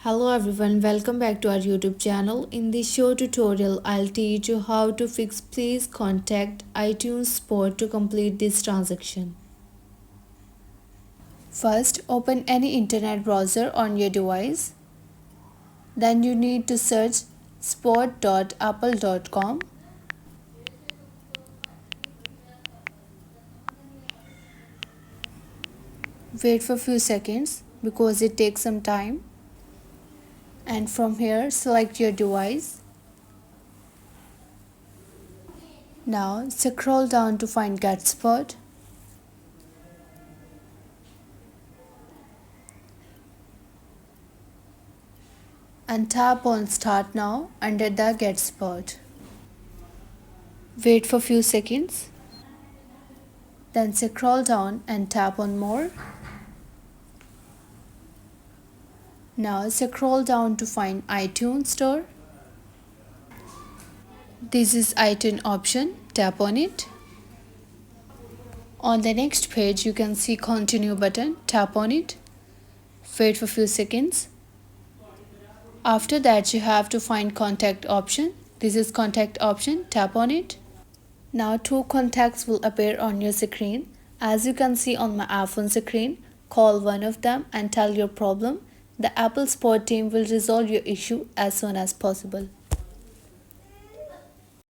Hello everyone, welcome back to our YouTube channel. In this show tutorial, I'll teach you how to fix please contact iTunes support to complete this transaction. First, open any internet browser on your device. Then you need to search support.apple.com. Wait for a few seconds because it takes some time. And from here, select your device. Now, scroll down to find Get Support. And tap on Start Now under the Get Support. Wait for few seconds. Then scroll down and tap on More. Now scroll down to find iTunes Store. This is iTunes option. Tap on it. On the next page, you can see Continue button. Tap on it. Wait for few seconds. After that, you have to find Contact option. This is Contact option. Tap on it. Now two contacts will appear on your screen. As you can see on my iPhone screen, call one of them and tell your problem. The Apple support team will resolve your issue as soon as possible.